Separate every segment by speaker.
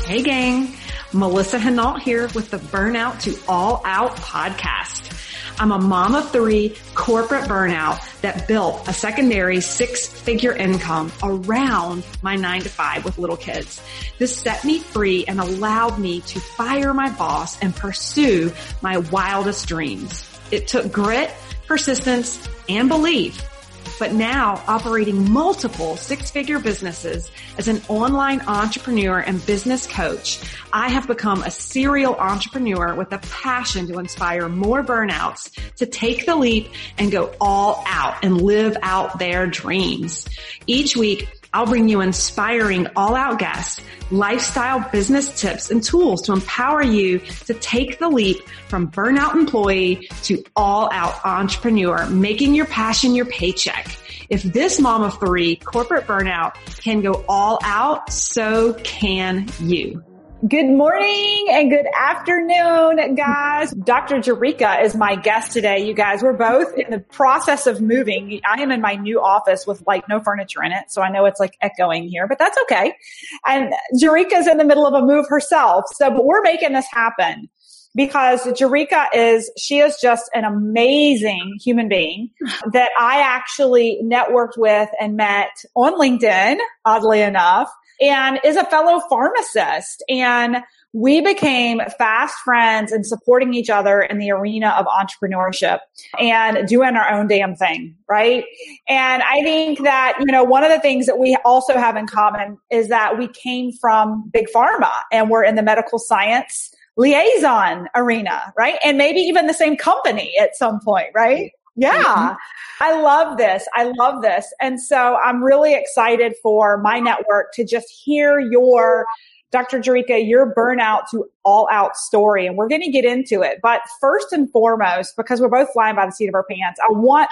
Speaker 1: Hey gang, Melissa Hinault here with the Burnout to All Out podcast. I'm a mom of 3 corporate burnout that built a secondary 6-figure income around my 9-to-5 with little kids. This set me free and allowed me to fire my boss and pursue my wildest dreams. It took grit, persistence, and belief. But now, operating multiple 6-figure businesses as an online entrepreneur and business coach, I have become a serial entrepreneur with a passion to inspire more burnouts to take the leap and go all out and live out their dreams. Each week, I'll bring you inspiring all-out guests, lifestyle business tips and tools to empower you to take the leap from burnout employee to all-out entrepreneur, making your passion your paycheck. If this mom of 3 corporate burnout can go all out, so can you.
Speaker 2: Good morning and good afternoon, guys. Dr. Jerrica is my guest today. You guys, we're both in the process of moving. I am in my new office with no furniture in it. So I know it's echoing here, but that's okay. And Jerrica's in the middle of a move herself. But we're making this happen because Jerrica is just an amazing human being that I actually networked with and met on LinkedIn, oddly enough, and is a fellow pharmacist. And we became fast friends and supporting each other in the arena of entrepreneurship and doing our own damn thing, right? And I think that, one of the things that we also have in common is that we came from big pharma and we're in the medical science liaison arena, right? And maybe even the same company at some point, right? Yeah. Mm-hmm. I love this. And so I'm really excited for my network to just hear Dr. Jerrica, your burnout to all out story. And we're going to get into it. But first and foremost, because we're both flying by the seat of our pants, that's what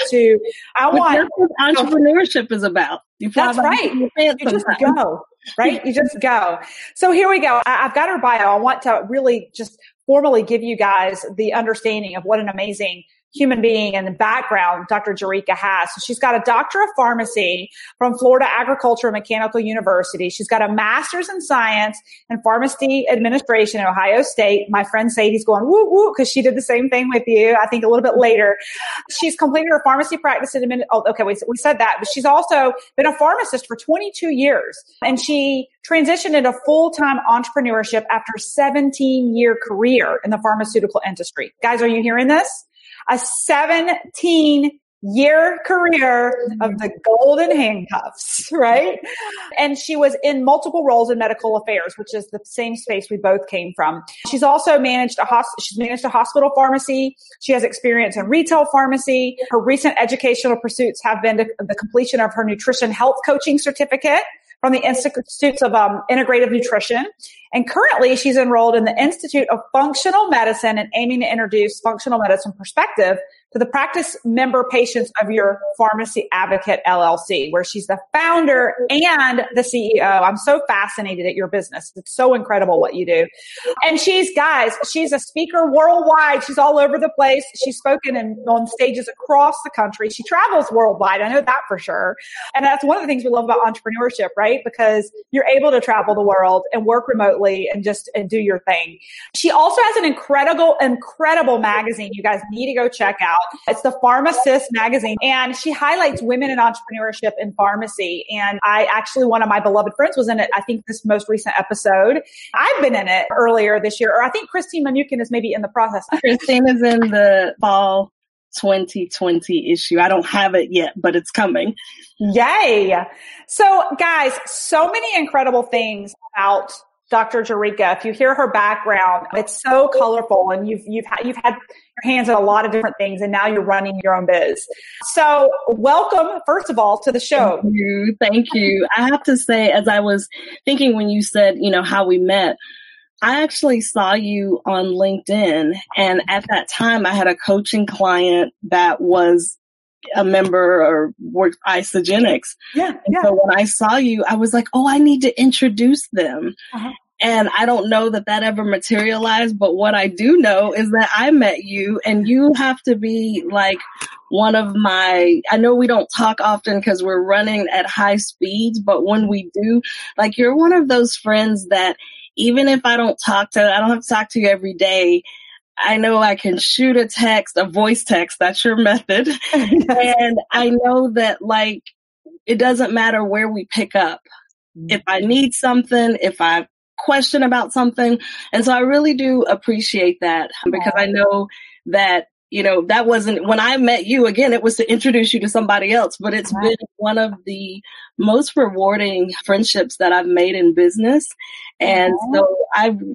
Speaker 3: entrepreneurship is about.
Speaker 2: That's right. You just go, right? You just go. So here we go. I've got her bio. I want to really just formally give you guys the understanding of what an amazing human being and the background Dr. Jerrica has. So she's got a doctor of pharmacy from Florida Agricultural and Mechanical University. She's got a master's in science and pharmacy administration at Ohio State. My friend Sadie's going woo woo because she did the same thing with you, I think a little bit later. She's completed her pharmacy practice in we said that, but she's also been a pharmacist for 22 years. And she transitioned into full-time entrepreneurship after a 17-year career in the pharmaceutical industry. Guys, are you hearing this? A 17-year career of the golden handcuffs, right? And she was in multiple roles in medical affairs, which is the same space we both came from. She's also managed a hospital pharmacy. She has experience in retail pharmacy. Her recent educational pursuits have been the completion of her nutrition health coaching certificate from the Institute of Integrative Nutrition. And currently she's enrolled in the Institute of Functional Medicine and aiming to introduce functional medicine perspective to the practice member patients of your Pharmacy Advocate LLC, where she's the founder and the CEO. I'm so fascinated at your business. It's so incredible what you do. And she's a speaker worldwide. She's all over the place. She's spoken on stages across the country. She travels worldwide. I know that for sure. And that's one of the things we love about entrepreneurship, right? Because you're able to travel the world and work remotely and do your thing. She also has an incredible magazine you guys need to go check out. It's the PharmaSis Magazine, and she highlights women in entrepreneurship in pharmacy. And one of my beloved friends was in it, I think this most recent episode. I've been in it earlier this year, or I think Christine Manukin is maybe in the process.
Speaker 3: Christine is in the fall 2020 issue. I don't have it yet, but it's coming.
Speaker 2: Yay. So guys, so many incredible things about Dr. Jerrica. If you hear her background, it's so colorful, and you've had your hands in a lot of different things, and now you're running your own biz. So welcome, first of all, to the show.
Speaker 3: Thank you. I have to say, as I was thinking when you said, how we met, I actually saw you on LinkedIn, and at that time I had a coaching client that was a member or worked Isogenics.
Speaker 2: Yeah.
Speaker 3: So when I saw you, I was like, I need to introduce them. Uh-huh. And I don't know that ever materialized, but what I do know is that I met you, and you have to be like one of I know we don't talk often because we're running at high speeds, but when we do, you're one of those friends that even if I don't have to talk to you every day, I know I can shoot a text, a voice text. That's your method. And I know that like, it doesn't matter where we pick up. If I need something, if I question about something. And so I really do appreciate that because I know that, you know, that wasn't when I met you again, it was to introduce you to somebody else, but it's been one of the most rewarding friendships that I've made in business. And so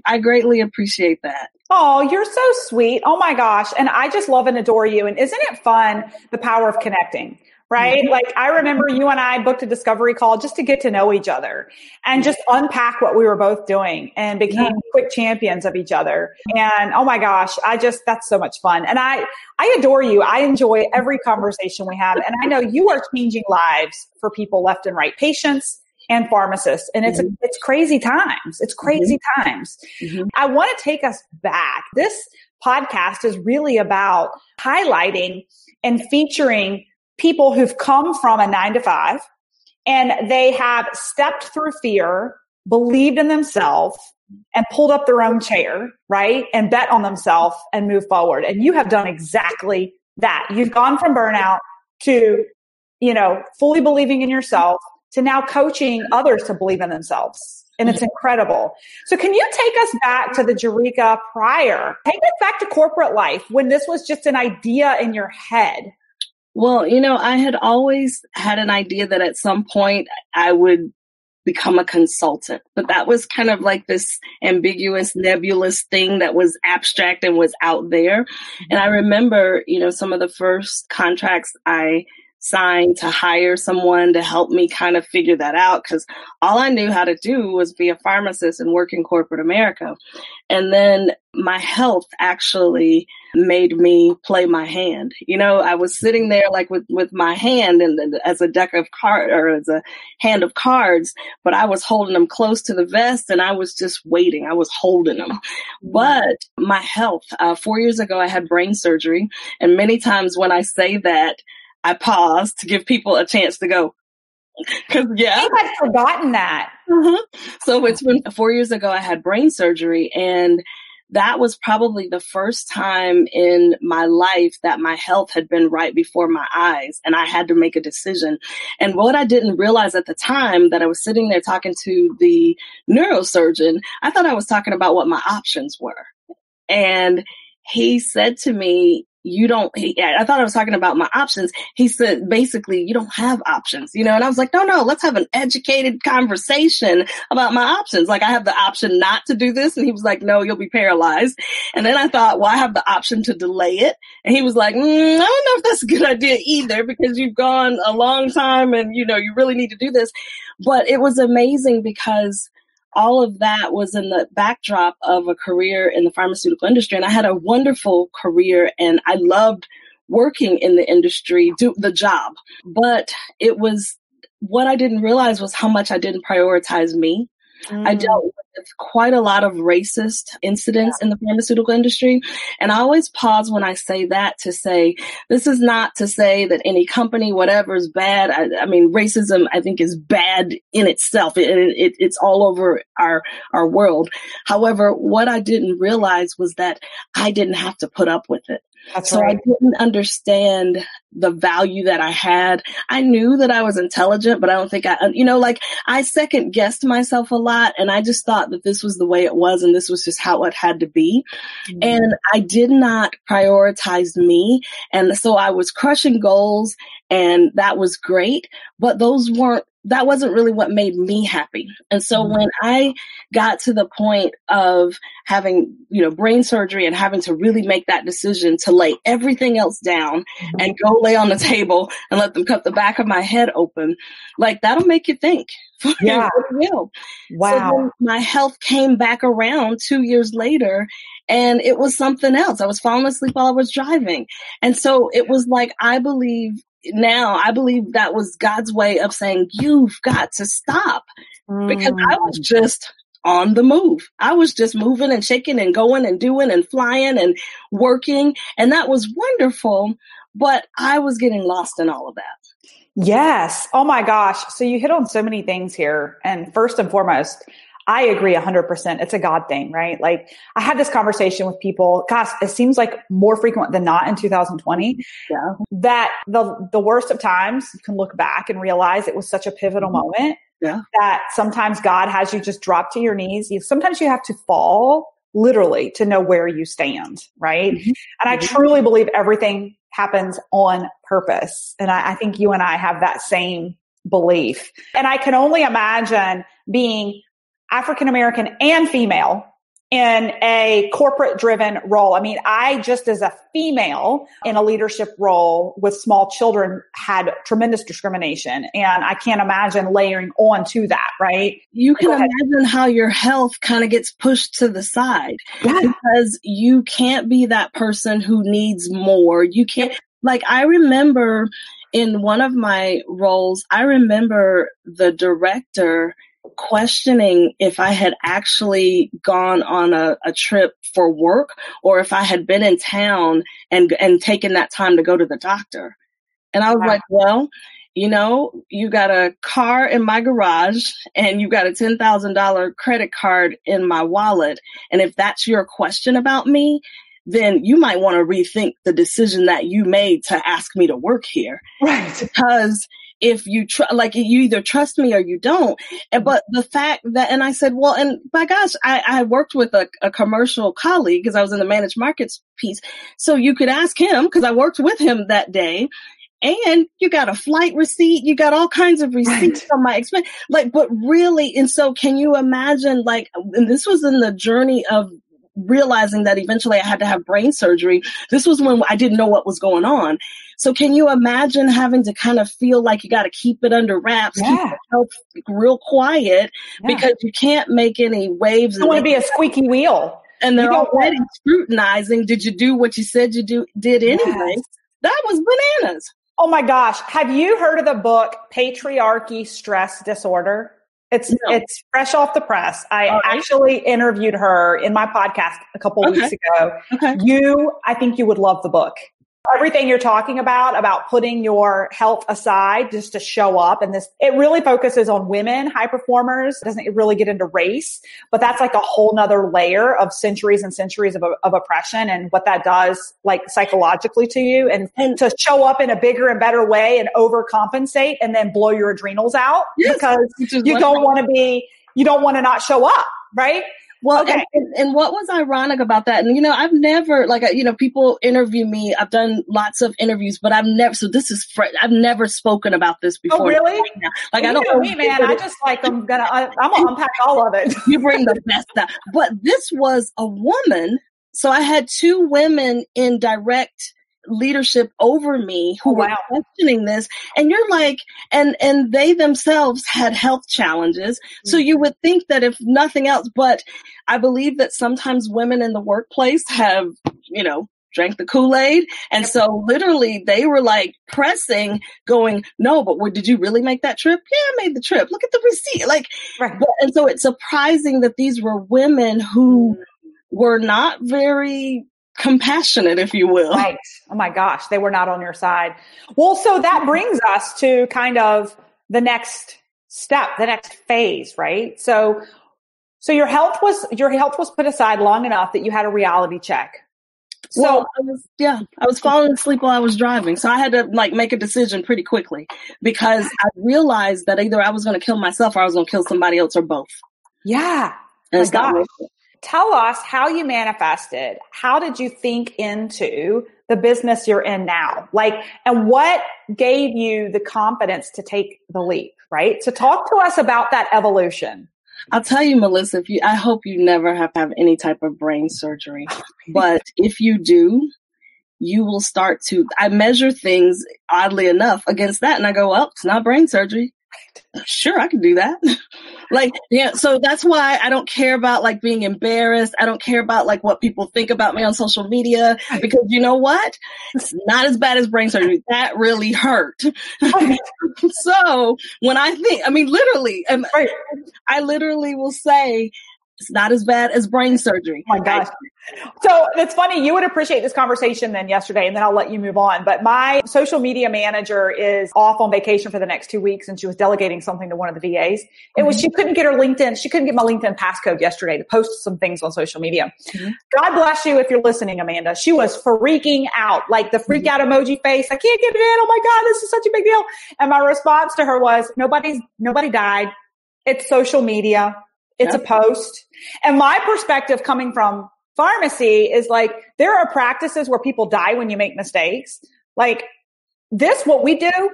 Speaker 3: I greatly appreciate that.
Speaker 2: Oh, you're so sweet. Oh my gosh. And I just love and adore you. And isn't it fun, the power of connecting? Right? Like I remember you and I booked a discovery call just to get to know each other and just unpack what we were both doing and became quick champions of each other. And oh my gosh, that's so much fun. And I adore you. I enjoy every conversation we have. And I know you are changing lives for people left and right, patients and pharmacists. And it's crazy times. It's crazy times. I want to take us back. This podcast is really about highlighting and featuring people who've come from a 9-to-5 and they have stepped through fear, believed in themselves and pulled up their own chair, right? And bet on themselves and move forward. And you have done exactly that. You've gone from burnout to, you know, fully believing in yourself to now coaching others to believe in themselves. And it's incredible. So can you take us back to the Jerrica prior? Take us back to corporate life when this was just an idea in your head.
Speaker 3: Well, you know, I had always had an idea that at some point I would become a consultant, but that was kind of like this ambiguous, nebulous thing that was abstract and was out there. And I remember, you know, some of the first contracts I signed to hire someone to help me kind of figure that out because all I knew how to do was be a pharmacist and work in corporate America. And then my health actually made me play my hand. You know, I was sitting there like with my hand and as a deck of cards or as a hand of cards, but I was holding them close to the vest and I was just waiting. I was holding them. But my health, 4 years ago, I had brain surgery. And many times when I say that, I pause to give people a chance to go. Cause I
Speaker 2: had forgotten that.
Speaker 3: So it's been 4 years ago, I had brain surgery and that was probably the first time in my life that my health had been right before my eyes and I had to make a decision. And what I didn't realize at the time that I was sitting there talking to the neurosurgeon, I thought I was talking about what my options were. And he said to me, I thought I was talking about my options. He said, basically, you don't have options, you know? And I was like, no, let's have an educated conversation about my options. Like I have the option not to do this. And he was like, no, you'll be paralyzed. And then I thought, well, I have the option to delay it. And he was like, I don't know if that's a good idea either because you've gone a long time and, you know, you really need to do this. But it was amazing because all of that was in the backdrop of a career in the pharmaceutical industry. And I had a wonderful career and I loved working in the industry, do the job. But it was what I didn't realize was how much I didn't prioritize me. I dealt with quite a lot of racist incidents in the pharmaceutical industry. And I always pause when I say that to say, this is not to say that any company, whatever is bad. I mean, racism, I think is bad in itself. It's all over our world. However, what I didn't realize was that I didn't have to put up with it.
Speaker 2: That's right.
Speaker 3: I didn't understand the value that I had. I knew that I was intelligent, but I don't think I second guessed myself a lot. And I just thought that this was the way it was. And this was just how it had to be. And I did not prioritize me. And so I was crushing goals and that was great, but that wasn't really what made me happy. And so when I got to the point of having, you know, brain surgery and having to really make that decision to lay everything else down and go lay on the table and let them cut the back of my head open, like that'll make you think.
Speaker 2: Yeah.
Speaker 3: It will.
Speaker 2: Wow.
Speaker 3: So then my health came back around 2 years later and it was something else. I was falling asleep while I was driving. And so it was like, I believe that was God's way of saying, you've got to stop because I was just on the move. I was just moving and shaking and going and doing and flying and working. And that was wonderful, but I was getting lost in all of that.
Speaker 2: Yes. Oh my gosh. So you hit on so many things here. And first and foremost, I agree 100%. It's a God thing, right? Like I had this conversation with people, gosh, it seems like more frequent than not in 2020, that the worst of times you can look back and realize it was such a pivotal moment that sometimes God has you just drop to your knees. Sometimes you have to fall literally to know where you stand, right? And I truly believe everything happens on purpose. And I think you and I have that same belief. And I can only imagine being African American and female in a corporate driven role. I mean, I just as a female in a leadership role with small children had tremendous discrimination. And I can't imagine layering on to that, right?
Speaker 3: You can imagine how your health kind of gets pushed to the side because you can't be that person who needs more. You can't, like, I remember in one of my roles, I remember the director questioning if I had actually gone on a trip for work or if I had been in town and taken that time to go to the doctor. And I was like, well, you know, you got a car in my garage and you got a $10,000 credit card in my wallet. And if that's your question about me, then you might want to rethink the decision that you made to ask me to work here.
Speaker 2: Right.
Speaker 3: Because if you like, you either trust me or you don't. But the fact that, and I said, well, and by gosh, I worked with a commercial colleague because I was in the managed markets piece. So you could ask him because I worked with him that day. And you got a flight receipt, you got all kinds of receipts from my expense. Like, but really, and so can you imagine, like, and this was in the journey of realizing that eventually I had to have brain surgery. This was when I didn't know what was going on. So can you imagine having to kind of feel like you got to keep it under wraps, keep yourself real quiet because you can't make any waves.
Speaker 2: You want to be a squeaky wheel.
Speaker 3: And they're already scrutinizing. Did you do what you said you did anyway? That was bananas.
Speaker 2: Oh my gosh. Have you heard of the book Patriarchy Stress Disorder? It's fresh off the press. I actually interviewed her in my podcast a couple weeks ago. I think you would love the book. Everything you're talking about putting your health aside just to show up. And it really focuses on women, high performers. It doesn't really get into race, but that's like a whole nother layer of centuries and centuries of oppression and what that does like psychologically to you and to show up in a bigger and better way and overcompensate and then blow your adrenals out because you don't want to not show up, right?
Speaker 3: Well, and what was ironic about that? And, you know, I've never, like, you know, people interview me. I've done lots of interviews, but I've never never spoken about this before.
Speaker 2: Oh, really?
Speaker 3: Like, I don't
Speaker 2: know me, man. I just like, I'm going to unpack all of it.
Speaker 3: You bring the best stuff. But this was a woman. So I had two women in direct leadership over me who were questioning this. And you're like, and they themselves had health challenges. So you would think that if nothing else, but I believe that sometimes women in the workplace have, you know, drank the Kool-Aid. And so literally they were like pressing going, no, but did you really make that trip? Yeah, I made the trip. Look at the receipt. Like, and so it's surprising that these were women who were not very compassionate, if you will.
Speaker 2: Right. Oh my gosh. They were not on your side. Well, so that brings us to kind of the next step, the next phase, right? So your health was put aside long enough that you had a reality check. So
Speaker 3: I was falling asleep while I was driving. So I had to like make a decision pretty quickly because I realized that either I was going to kill myself or I was going to kill somebody else or both.
Speaker 2: Yeah.
Speaker 3: And it's not worth it.
Speaker 2: Tell us how you manifested. How did you think into the business you're in now? Like, and what gave you the confidence to take the leap, right? So talk to us about that evolution.
Speaker 3: I'll tell you, Melissa, I hope you never have to have any type of brain surgery, but if you do, you will start to, I measure things oddly enough against that. And I go, well, it's not brain surgery. Sure, I can do that. Like, yeah. So that's why I don't care about like being embarrassed. I don't care about like what people think about me on social media because you know what? It's not as bad as brain surgery. That really hurt. So when I think, I mean, literally, I literally will say, It's not as bad as brain surgery.
Speaker 2: Oh my gosh. So it's funny. You would appreciate this conversation then yesterday, and then I'll let you move on. But my social media manager is off on vacation for the next 2 weeks, and she was delegating something to one of the VAs. It was, she couldn't get her LinkedIn. She couldn't get my LinkedIn passcode yesterday to post some things on social media. God bless you if you're listening, Amanda. She was freaking out, like the freak out emoji face. I can't get it in. Oh my God, this is such a big deal. And my response to her was, nobody died. It's social media. It's a post. And my perspective coming from pharmacy is like, there are practices where people die when you make mistakes. Like this, what we do,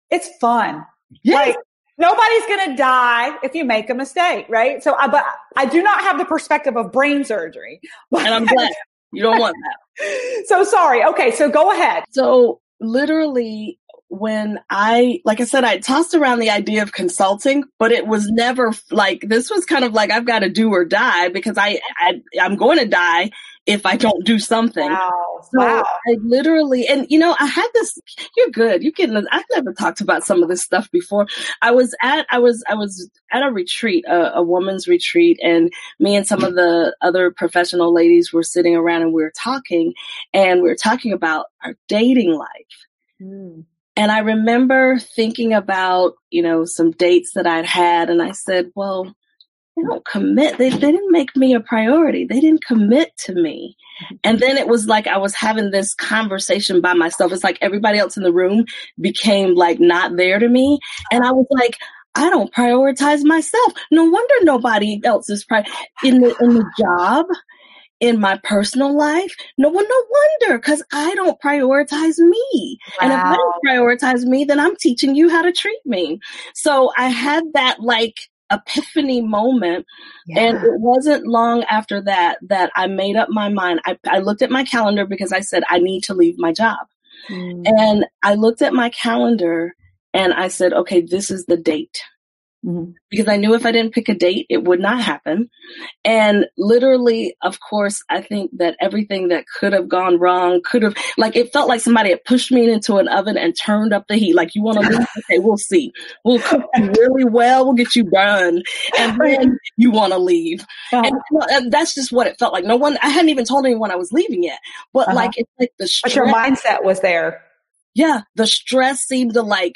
Speaker 2: it's fun. Yes. Like nobody's going to die if you make a mistake, right? So, but I do not have the perspective of brain surgery.
Speaker 3: And I'm glad you don't want that.
Speaker 2: So sorry. Okay. So go ahead.
Speaker 3: So literally, when like I said, I tossed around the idea of consulting, but it was never like, this was kind of like, I've got to do or die because I'm going to die if I don't do something.
Speaker 2: Wow.
Speaker 3: So I literally, and I had this, you're good. I've never talked about some of this stuff before. I was at a retreat, a woman's retreat, and me and some of the other professional ladies were sitting around and we were talking about our dating life. And I remember thinking about, some dates that I'd had. And I said, well, they don't commit. They didn't make me a priority. They didn't commit to me. And then it was like I was having this conversation by myself. It's like everybody else in the room became like not there to me. And I was like, I don't prioritize myself. No wonder nobody else is in the job. In my personal life, no wonder, because I don't prioritize me. Wow. And if I don't prioritize me, then I'm teaching you how to treat me. So I had that like epiphany moment. Yeah. And it wasn't long after that I made up my mind. I looked at my calendar because I said, I need to leave my job. And I looked at my calendar and I said, okay, this is the date. Because I knew if I didn't pick a date, it would not happen. And literally, of course, I think that everything that could have gone wrong it felt like somebody had pushed me into an oven and turned up the heat. Like, you want to leave? Okay, we'll see. We'll cook you really well. We'll get you done. And then you want to leave. And that's just what it felt like. I hadn't even told anyone I was leaving yet. But it's like the stress.
Speaker 2: But your mindset was there.
Speaker 3: Yeah. The stress seemed to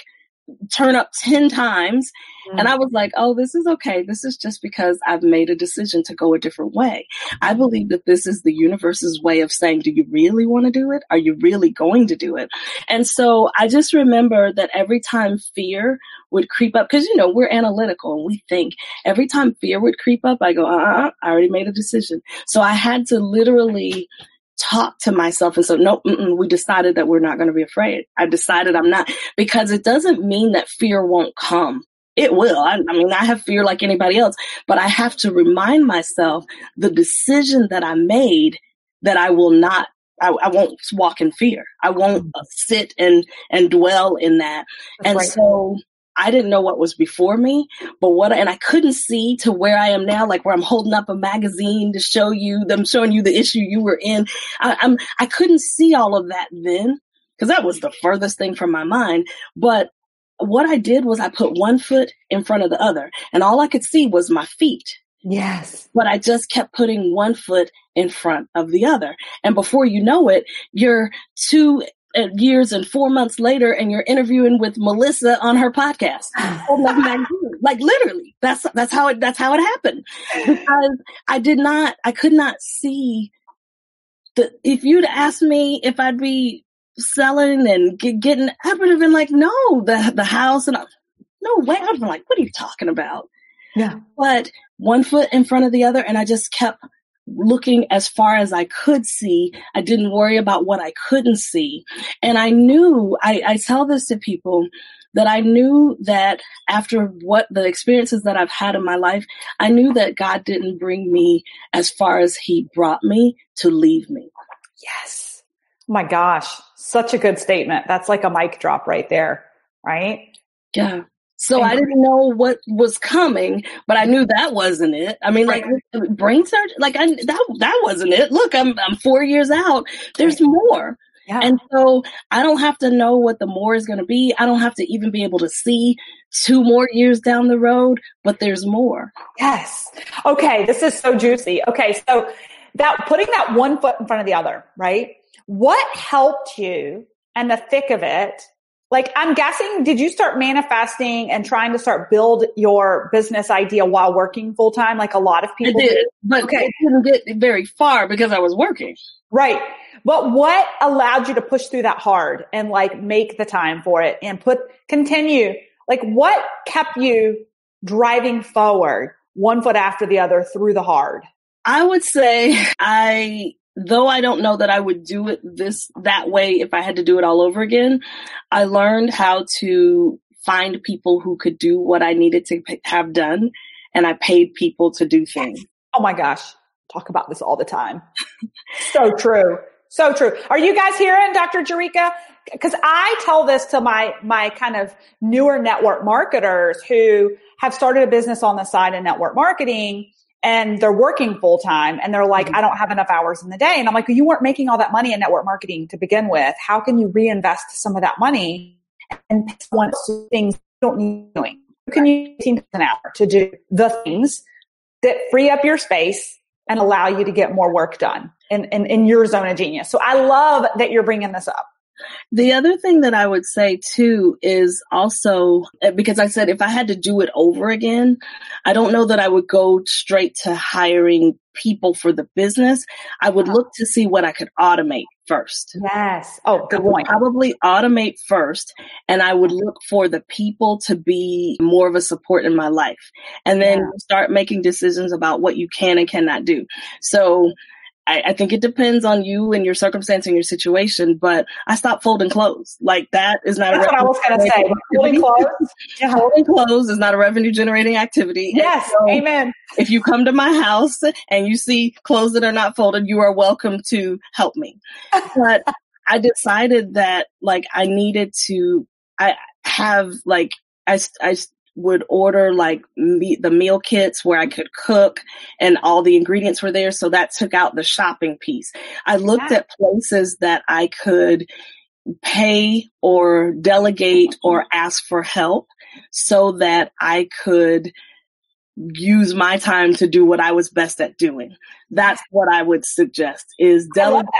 Speaker 3: turn up 10 times. And I was like, oh, this is okay. This is just because I've made a decision to go a different way. I believe that this is the universe's way of saying, do you really want to do it? Are you really going to do it? And so I just remember that every time fear would creep up, because, we're analytical and we think. Every time fear would creep up, I go, I already made a decision. So I had to literally talk to myself and say, no, we decided that we're not going to be afraid. I decided I'm not, because it doesn't mean that fear won't come. It will. I have fear like anybody else, but I have to remind myself the decision that I made that I will not, I won't walk in fear. I won't sit and dwell in that. That's and right. So I didn't know what was before me, and I couldn't see to where I am now, like where I'm holding up a magazine to show you, them showing you the issue you were in. I couldn't see all of that then, because that was the furthest thing from my mind. But what I did was I put one foot in front of the other, and all I could see was my feet.
Speaker 2: Yes.
Speaker 3: But I just kept putting one foot in front of the other. And before you know it, you're 2 years and 4 months later, and you're interviewing with Melissa on her podcast. Like literally, that's how it happened. Because I could not see if you'd asked me if I'd be selling and getting, I would have been like, no, the house, and no way. I would have been like, what are you talking about?
Speaker 2: Yeah.
Speaker 3: But one foot in front of the other, and I just kept looking as far as I could see. I didn't worry about what I couldn't see. And I knew, I tell this to people, that I knew that after what the experiences that I've had in my life, I knew that God didn't bring me as far as he brought me to leave me.
Speaker 2: Yes. Oh my gosh. Such a good statement. That's like a mic drop right there. Right?
Speaker 3: Yeah. So I didn't know what was coming, but I knew that wasn't it. I mean, like brain surgery, that wasn't it. Look, I'm 4 years out. There's more.
Speaker 2: Yeah.
Speaker 3: And so I don't have to know what the more is going to be. I don't have to even be able to see 2 more years down the road, but there's more.
Speaker 2: Yes. Okay. This is so juicy. Okay. So that putting that one foot in front of the other, right? What helped you in the thick of it? Like, I'm guessing, did you start manifesting and trying to start build your business idea while working full time? Like a lot of people
Speaker 3: did, but it didn't get very far because I was working.
Speaker 2: Right. But what allowed you to push through that hard and like make the time for it and continue? Like, what kept you driving forward one foot after the other through the hard?
Speaker 3: I would say though I don't know that I would do it that way if I had to do it all over again, I learned how to find people who could do what I needed to have done. And I paid people to do things.
Speaker 2: Oh my gosh. Talk about this all the time. So true. So true. Are you guys hearing Dr. Jerrica? Because I tell this to my kind of newer network marketers who have started a business on the side of network marketing, and they're working full time and they're like, I don't have enough hours in the day. And I'm like, well, you weren't making all that money in network marketing to begin with. How can you reinvest some of that money and want things you don't need doing? You can use 18 an hour to do the things that free up your space and allow you to get more work done in your zone of genius. So I love that you're bringing this up.
Speaker 3: The other thing that I would say too is also, because I said if I had to do it over again, I don't know that I would go straight to hiring people for the business. I would look to see what I could automate first.
Speaker 2: Yes. Oh, good point.
Speaker 3: Probably automate first, and I would look for the people to be more of a support in my life, and then start making decisions about what you can and cannot do. So I think it depends on you and your circumstance and your situation, but I stopped folding clothes. Like that is not
Speaker 2: That's what I was going to say. Folding clothes?
Speaker 3: Yeah. Folding clothes is not a revenue generating activity.
Speaker 2: Yes. So amen.
Speaker 3: If you come to my house and you see clothes that are not folded, you are welcome to help me. But I decided that like I needed to, I would order like the meal kits where I could cook and all the ingredients were there. So that took out the shopping piece. I looked at places that I could pay or delegate or ask for help so that I could use my time to do what I was best at doing. That's what I would suggest is delegate.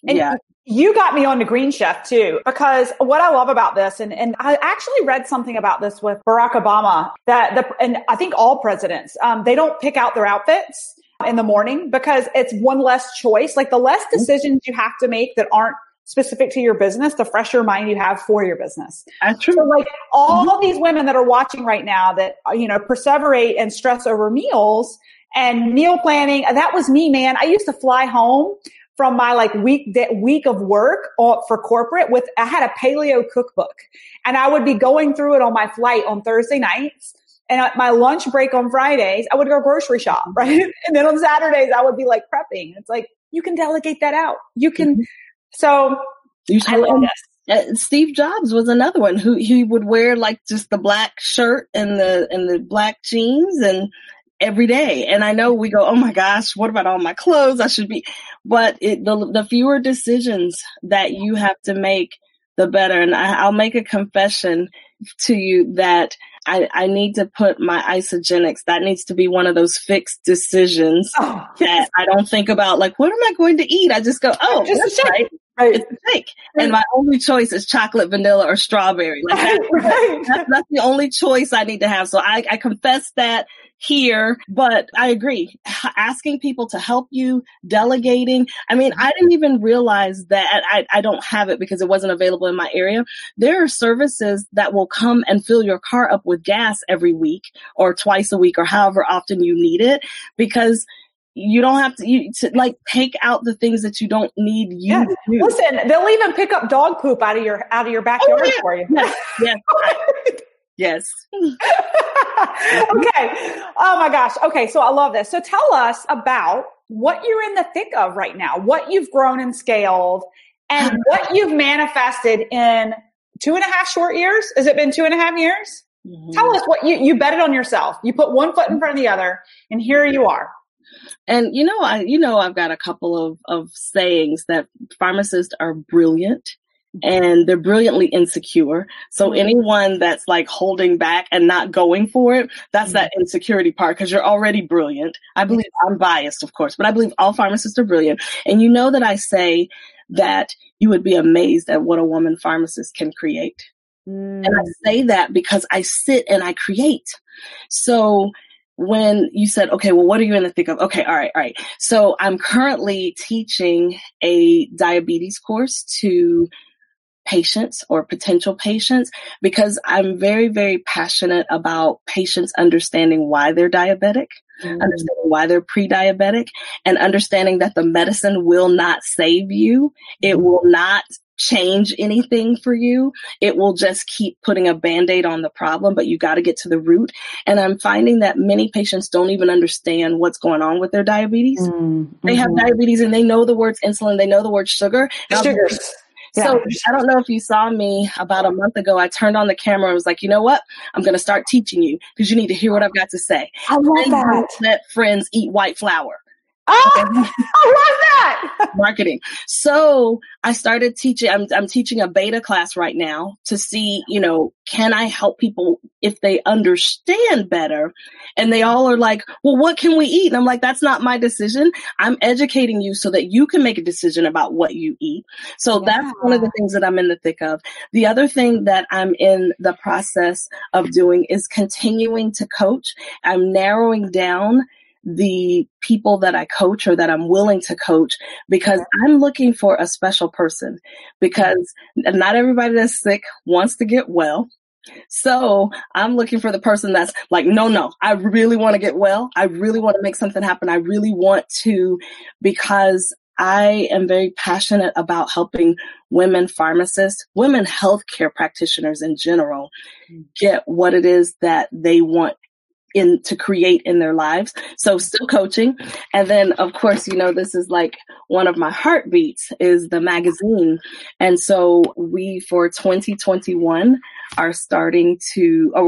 Speaker 2: Yeah. You got me on the Green Chef too, because what I love about this, and I actually read something about this with Barack Obama, and I think all presidents, they don't pick out their outfits in the morning because it's one less choice. Like the less decisions you have to make that aren't specific to your business, the fresher mind you have for your business.
Speaker 3: That's true.
Speaker 2: So like all these women that are watching right now that, perseverate and stress over meals and meal planning, that was me, man. I used to fly home from my like week of work for corporate I had a paleo cookbook, and I would be going through it on my flight on Thursday nights. And at my lunch break on Fridays, I would go grocery shop, right? And then on Saturdays, I would be like prepping. It's like, you can delegate that out. You can. So I love this.
Speaker 3: Steve Jobs was another one who he would wear like just the black shirt and the black jeans and every day. And I know we go, oh my gosh, what about all my clothes? I should be, but the fewer decisions that you have to make, the better. And I'll make a confession to you that I need to put my isogenics. That needs to be one of those fixed decisions that I don't think about like, what am I going to eat? I just go, that's right. It's a shake. And my only choice is chocolate, vanilla, or strawberry. Like that's the only choice I need to have. So I confess that here, but I agree. Asking people to help you, delegating. I mean, I didn't even realize that I don't have it because it wasn't available in my area. There are services that will come and fill your car up with gas every week or twice a week or however often you need it, because you don't have to like take out the things that you don't need.
Speaker 2: Listen, they'll even pick up dog poop out of your backyard for you.
Speaker 3: Yes. Yes.
Speaker 2: Okay. Oh my gosh. Okay. So I love this. So tell us about what you're in the thick of right now, what you've grown and scaled, and what you've manifested in 2.5 short years. Has it been 2.5 years? Mm-hmm. Tell us what you betted on yourself. You put one foot in front of the other, and here you are.
Speaker 3: And I've got a couple of sayings that pharmacists are brilliant and they're brilliantly insecure. So anyone that's like holding back and not going for it, that's that insecurity part, because you're already brilliant. I believe, I'm biased, of course, but I believe all pharmacists are brilliant. And you know that I say that you would be amazed at what a woman pharmacist can create. And I say that because I sit and I create. So when you said, okay, well, what are you in the thick of? Okay, all right. So I'm currently teaching a diabetes course to patients or potential patients, because I'm very, very passionate about patients understanding why they're diabetic, understanding why they're pre-diabetic, and understanding that the medicine will not save you. It will not change anything for you. It will just keep putting a Band-Aid on the problem, but you got to get to the root. And I'm finding that many patients don't even understand what's going on with their diabetes. They have diabetes and they know the words insulin, they know the word sugar.
Speaker 2: Sugars.
Speaker 3: So I don't know if you saw me about a month ago, I turned on the camera and was like, you know what? I'm going to start teaching you because you need to hear what I've got to say.
Speaker 2: I love that.
Speaker 3: Let friends eat white flour.
Speaker 2: Oh, I love that.
Speaker 3: Marketing. So I started teaching, I'm teaching a beta class right now to see, can I help people if they understand better? And they all are like, well, what can we eat? And I'm like, that's not my decision. I'm educating you so that you can make a decision about what you eat. So that's one of the things that I'm in the thick of. The other thing that I'm in the process of doing is continuing to coach. I'm narrowing down the people that I coach or that I'm willing to coach, because I'm looking for a special person, because not everybody that's sick wants to get well. So I'm looking for the person that's like, no, I really want to get well. I really want to make something happen. I really want to, because I am very passionate about helping women pharmacists, women healthcare practitioners in general, get what it is that they want to create in their lives. So still coaching. And then of course, this is like one of my heartbeats is the magazine. And so we, for 2021, are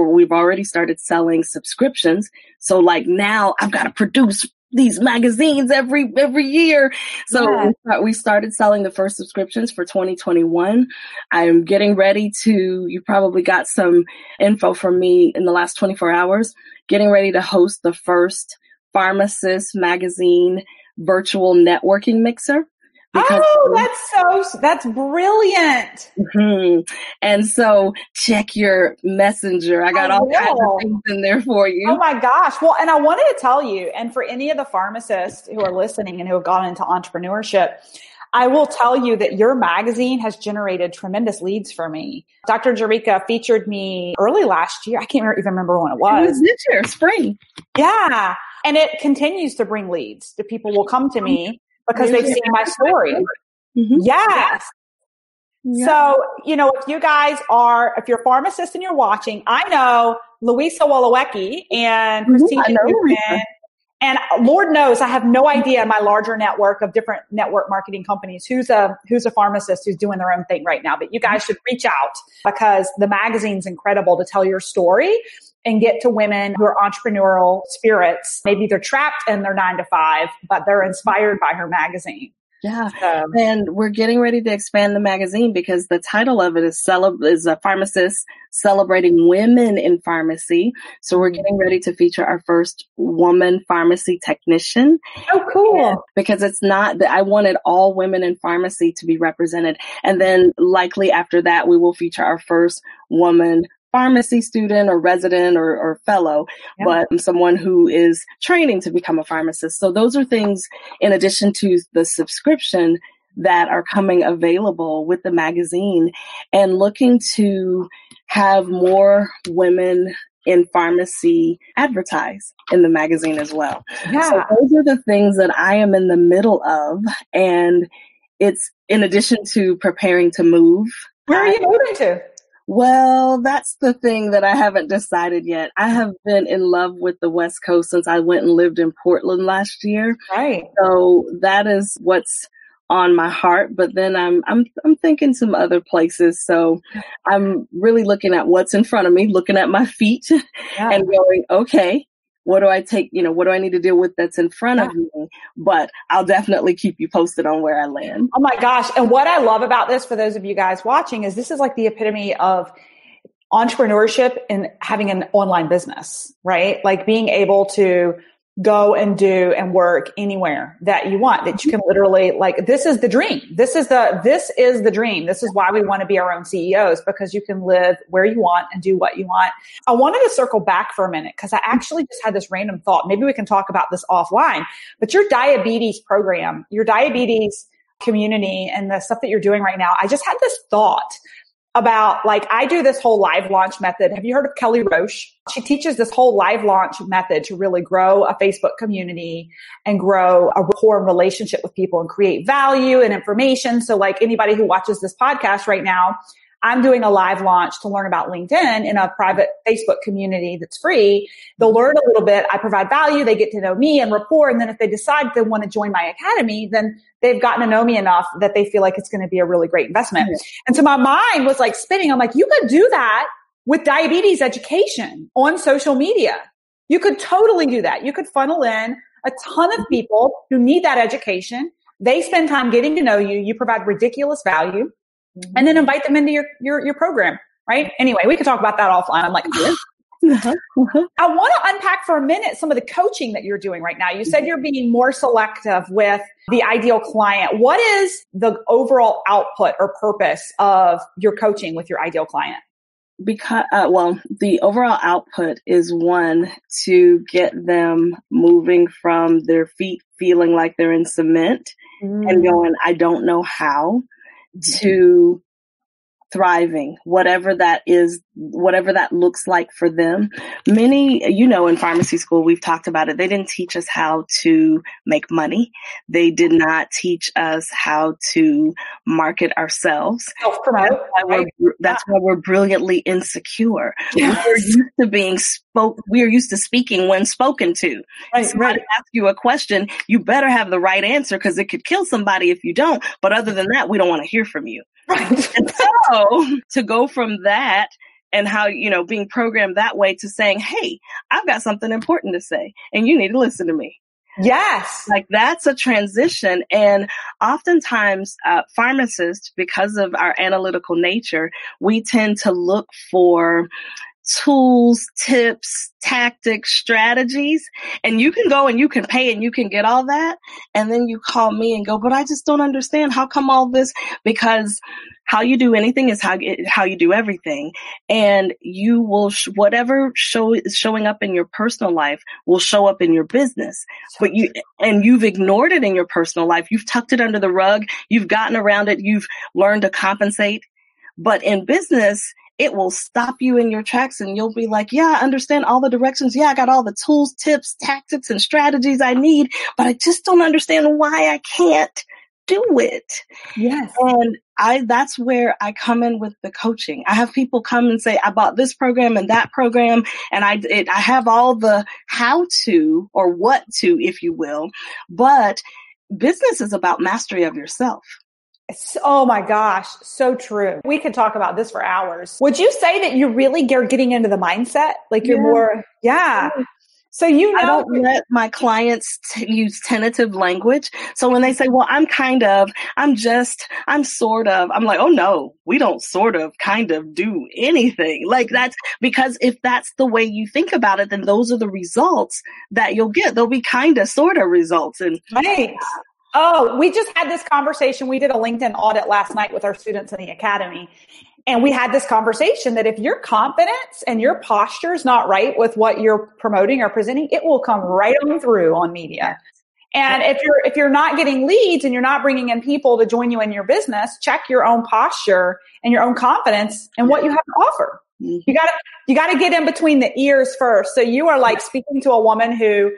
Speaker 3: we've already started selling subscriptions. So like now I've got to produce these magazines every year. So we started selling the first subscriptions for 2021. I'm getting ready you probably got some info from me in the last 24 hours, getting ready to host the first PharmaSis Magazine virtual networking mixer.
Speaker 2: That's brilliant.
Speaker 3: And so check your messenger. I got all kinds of things in there for you.
Speaker 2: Oh my gosh. Well, and I wanted to tell you, and for any of the pharmacists who are listening and who have gone into entrepreneurship, I will tell you that your magazine has generated tremendous leads for me. Dr. Jerrica featured me early last year. I can't even remember when it was.
Speaker 3: It was this year, spring.
Speaker 2: Yeah. And it continues to bring leads. The people will come to me because they've seen my story. Yes. Yeah. So, if you guys if you're a pharmacist and you're watching, I know Louisa Wolowecki and Christina Newman, and Lord knows I have no idea in my larger network of different network marketing companies who's a pharmacist who's doing their own thing right now. But you guys should reach out, because the magazine's incredible to tell your story and get to women who are entrepreneurial spirits. Maybe they're trapped in their 9-to-5, but they're inspired by her magazine.
Speaker 3: Yeah. And we're getting ready to expand the magazine because the title of it is a pharmacist celebrating women in pharmacy. So we're getting ready to feature our first woman pharmacy technician.
Speaker 2: Oh, cool.
Speaker 3: And because it's not that I wanted all women in pharmacy to be represented. And then likely after that, we will feature our first woman pharmacy student or resident or fellow, but someone who is training to become a pharmacist. So those are things in addition to the subscription that are coming available with the magazine, and looking to have more women in pharmacy advertise in the magazine as well. Yeah. So those are the things that I am in the middle of. And it's in addition to preparing to move.
Speaker 2: Where are you moving to?
Speaker 3: Well, that's the thing that I haven't decided yet. I have been in love with the West Coast since I went and lived in Portland last year.
Speaker 2: Right.
Speaker 3: So that is what's on my heart. But then I'm thinking some other places. So I'm really looking at what's in front of me, looking at my feet and going, okay, what do I take, what do I need to deal with that's in front of me? But I'll definitely keep you posted on where I land.
Speaker 2: Oh my gosh. And what I love about this, for those of you guys watching, is this is like the epitome of entrepreneurship and having an online business, right? Like being able to go and do and work anywhere that you want, that you can literally, like, this is the dream. This is the dream. This is why we want to be our own CEOs, because you can live where you want and do what you want. I wanted to circle back for a minute because I actually just had this random thought. Maybe we can talk about this offline, but your diabetes program, your diabetes community and the stuff that you're doing right now, I just had this thought about, like, I do this whole live launch method. Have you heard of Kelly Roche? She teaches this whole live launch method to really grow a Facebook community and grow a rapport and relationship with people and create value and information. So like anybody who watches this podcast right now, I'm doing a live launch to learn about LinkedIn in a private Facebook community that's free. They'll learn a little bit. I provide value. They get to know me and rapport. And then if they decide they want to join my academy, then they've gotten to know me enough that they feel like it's going to be a really great investment. Yeah. And so my mind was like spinning. I'm like, you could do that with diabetes education on social media. You could totally do that. You could funnel in a ton of people who need that education. They spend time getting to know you. You provide ridiculous value. And then invite them into your program, right? Anyway, we could talk about that offline. I'm like, I want to unpack for a minute some of the coaching that you're doing right now. You said you're being more selective with the ideal client. What is the overall output or purpose of your coaching with your ideal client?
Speaker 3: Because, the overall output is, one, to get them moving from their feet feeling like they're in cement and going, I don't know how, to thriving, whatever that is, whatever that looks like for them. Many, in pharmacy school, we've talked about it. They didn't teach us how to make money. They did not teach us how to market ourselves.
Speaker 2: Self-promote.
Speaker 3: That's why we're brilliantly insecure.
Speaker 2: Yes.
Speaker 3: We are used to speaking when spoken to.
Speaker 2: Right,
Speaker 3: Somebody asks you a question, you better have the right answer because it could kill somebody if you don't. But other than that, we don't want to hear from you.
Speaker 2: Right.
Speaker 3: And so to go from that and how, being programmed that way to saying, hey, I've got something important to say and you need to listen to me.
Speaker 2: Yes.
Speaker 3: Like that's a transition. And oftentimes, pharmacists, because of our analytical nature, we tend to look for tools, tips, tactics, strategies, and you can go and you can pay and you can get all that. And then you call me and go, but I just don't understand. How come all this? Because how you do anything is how you do everything. And you will, whatever is showing up in your personal life will show up in your business. But you've ignored it in your personal life. You've tucked it under the rug. You've gotten around it. You've learned to compensate. But in business, it will stop you in your tracks and you'll be like, yeah, I understand all the directions. Yeah, I got all the tools, tips, tactics, and strategies I need, but I just don't understand why I can't do it.
Speaker 2: Yes.
Speaker 3: And that's where I come in with the coaching. I have people come and say, I bought this program and that program, and I have all the how to or what to, if you will, but business is about mastery of yourself.
Speaker 2: Oh my gosh. So true. We could talk about this for hours. Would you say that you really are getting into the mindset? Like you're more, So
Speaker 3: I don't let my clients use tentative language. So when they say, well, I'm sort of, I'm like, oh no, we don't sort of kind of do anything. Like that's because if that's the way you think about it, then those are the results that you'll get. They'll be kind of sort of results. And
Speaker 2: right. Oh, we just had this conversation. We did a LinkedIn audit last night with our students in the academy. And we had this conversation that if your confidence and your posture is not right with what you're promoting or presenting, it will come right on through on media. And if you're not getting leads and you're not bringing in people to join you in your business, check your own posture and your own confidence and what you have to offer. You gotta get in between the ears first. So you are like speaking to a woman who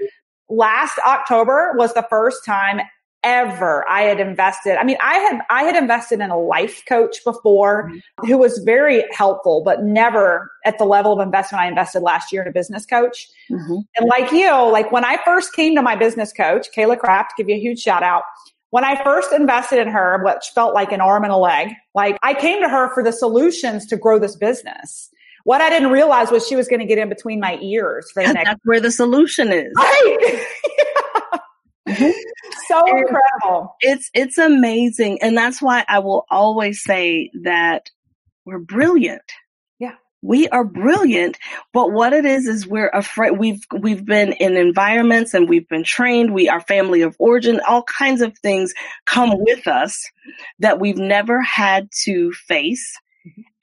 Speaker 2: last October was the first time ever I had invested. I mean, I had invested in a life coach before who was very helpful, but never at the level of investment I invested last year in a business coach. Mm-hmm. And like you, like when I first came to my business coach, Kayla Kraft, give you a huge shout out. When I first invested in her, which felt like an arm and a leg, like I came to her for the solutions to grow this business. What I didn't realize was she was going to get in between my ears for the next.
Speaker 3: That's where the solution is.
Speaker 2: Right.
Speaker 3: Mm-hmm.
Speaker 2: So incredible.
Speaker 3: It's amazing. And that's why I will always say that we're brilliant.
Speaker 2: Yeah.
Speaker 3: We are brilliant, but what it is we're afraid. We've been in environments and we've been trained. Our family of origin, all kinds of things come with us that we've never had to face.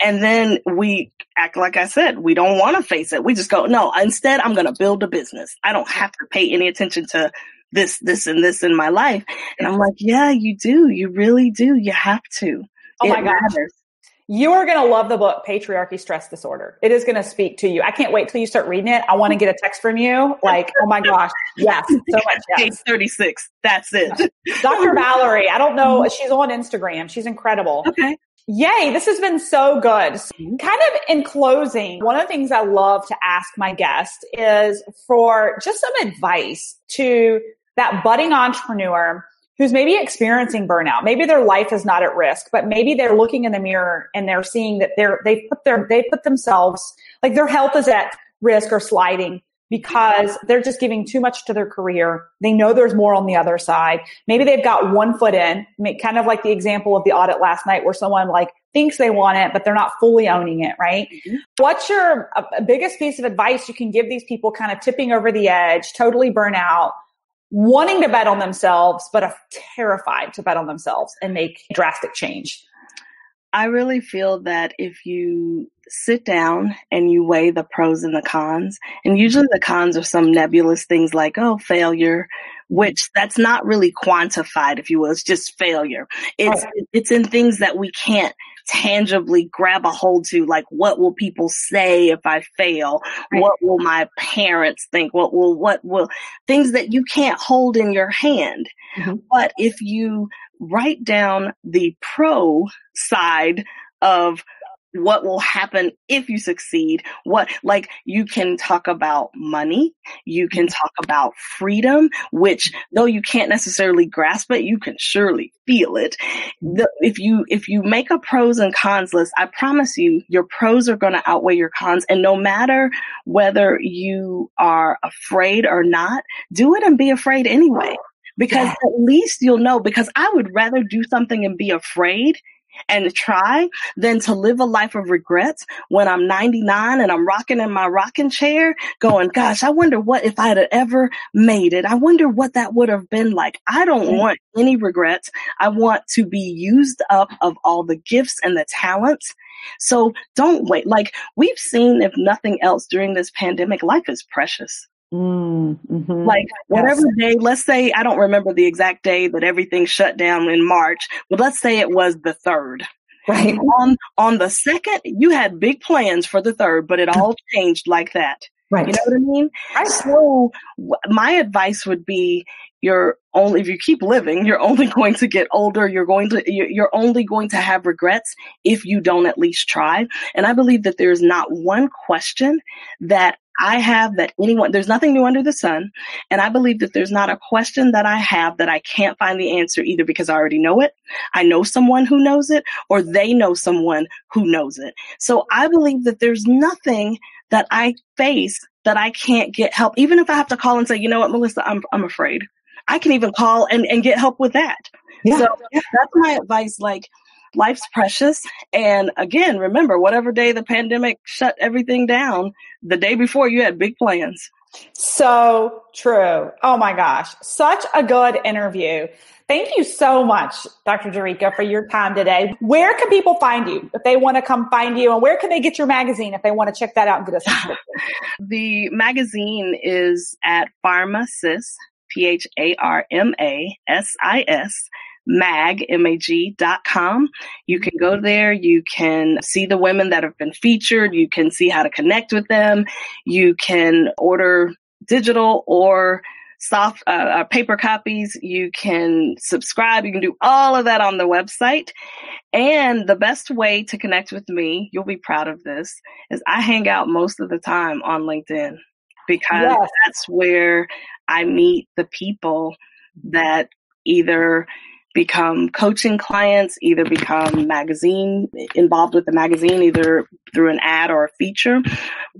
Speaker 3: And then we act like I said, we don't want to face it. We just go, no, instead I'm going to build a business. I don't have to pay any attention to this, and this in my life. And I'm like, yeah, you do. You really do. You have to.
Speaker 2: Oh my gosh. You are going to love the book, Patriarchy Stress Disorder. It is going to speak to you. I can't wait till you start reading it. I want to get a text from you. Like, oh my gosh. Yes. So much. Yes.
Speaker 3: Page 36. That's it.
Speaker 2: Dr. Valerie. I don't know. She's on Instagram. She's incredible.
Speaker 3: Okay.
Speaker 2: Yay, this has been so good. Kind of in closing, one of the things I love to ask my guests is for just some advice to that budding entrepreneur who's maybe experiencing burnout. Maybe their life is not at risk, but maybe they're looking in the mirror and they're seeing that they put themselves, like their health is at risk or sliding because they're just giving too much to their career. They know there's more on the other side. Maybe they've got one foot in, kind of like the example of the audit last night where someone like thinks they want it, but they're not fully owning it, right? Mm-hmm. What's your biggest piece of advice you can give these people kind of tipping over the edge, totally burn out, wanting to bet on themselves, but are terrified to bet on themselves and make drastic change?
Speaker 3: I really feel that if you sit down and you weigh the pros and the cons, and usually the cons are some nebulous things like, oh, failure, which that's not really quantified, if you will. It's just failure. It's in things that we can't tangibly grab a hold to, like what will people say if I fail? Right. What will my parents think? What will things that you can't hold in your hand. Mm-hmm. But if you write down the pro side of what will happen if you succeed, you can talk about money, you can talk about freedom, which though you can't necessarily grasp it, you can surely feel it. If you make a pros and cons list, I promise you, your pros are going to outweigh your cons. And no matter whether you are afraid or not, do it and be afraid anyway. Because at least you'll know, because I would rather do something and be afraid and try than to live a life of regrets when I'm 99 and I'm rocking in my rocking chair going, gosh, I wonder what if I had ever made it. I wonder what that would have been like. I don't want any regrets. I want to be used up of all the gifts and the talents. So don't wait. Like we've seen, if nothing else during this pandemic, life is precious. Mm-hmm. Like whatever day, let's say, I don't remember the exact day that everything shut down in March, but let's say it was the 3rd. Right. On the 2nd, you had big plans for the 3rd, but it all changed like that. Right. You know what I mean? Right. So my advice would be if you keep living, you're only going to get older. You're only going to have regrets if you don't at least try. And I believe that there's not one question that I have that there's nothing new under the sun. And I believe that there's not a question that I have that I can't find the answer, either because I already know it, I know someone who knows it, or they know someone who knows it. So I believe that there's nothing that I face that I can't get help. Even if I have to call and say, you know what, Melissa, I'm afraid. I can even call and get help with that. Yeah. So that's my advice. Like, life's precious. And again, remember, whatever day the pandemic shut everything down, the day before you had big plans.
Speaker 2: So true. Oh my gosh. Such a good interview. Thank you so much, Dr. Jerrica, for your time today. Where can people find you if they want to come find you? And where can they get your magazine if they want to check that out and get a subscription?
Speaker 3: The magazine is at PharmaSis, PharmaSis, mag.com. You can go there. You can see the women that have been featured. You can see how to connect with them. You can order digital or soft paper copies. You can subscribe. You can do all of that on the website. And the best way to connect with me, you'll be proud of this, is I hang out most of the time on LinkedIn, because that's where I meet the people that either become coaching clients, either become involved with the magazine, either through an ad or a feature,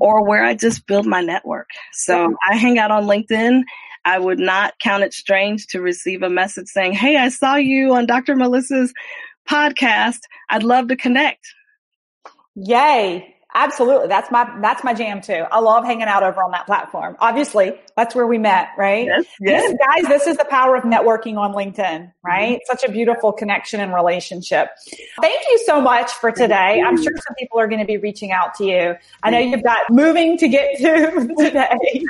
Speaker 3: or where I just build my network. So I hang out on LinkedIn. I would not count it strange to receive a message saying, hey, I saw you on Dr. Melissa's podcast. I'd love to connect.
Speaker 2: Yay. Absolutely. That's my jam too. I love hanging out over on that platform. Obviously, that's where we met, right?
Speaker 3: Yes.
Speaker 2: Guys, this is the power of networking on LinkedIn, right? Mm-hmm. Such a beautiful connection and relationship. Thank you so much for today. I'm sure some people are going to be reaching out to you. I know you've got moving to get to today.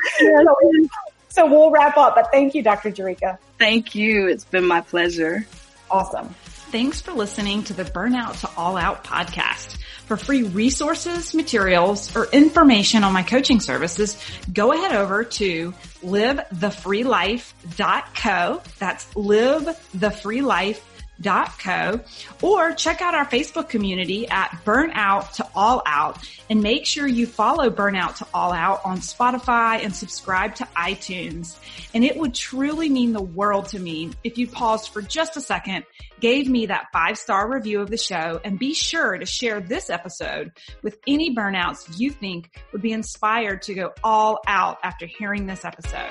Speaker 2: So we'll wrap up, but thank you, Dr. Jerrica.
Speaker 3: Thank you. It's been my pleasure.
Speaker 2: Awesome.
Speaker 1: Thanks for listening to the Burnout to All Out podcast. For free resources, materials, or information on my coaching services, go ahead over to livethefreelife.co. That's livethefreelife.co. Or check out our Facebook community at Burnout to All Out, and make sure you follow Burnout to All Out on Spotify and subscribe to iTunes. And it would truly mean the world to me if you paused for just a second, gave me that 5-star review of the show, and be sure to share this episode with any burnouts you think would be inspired to go all out after hearing this episode.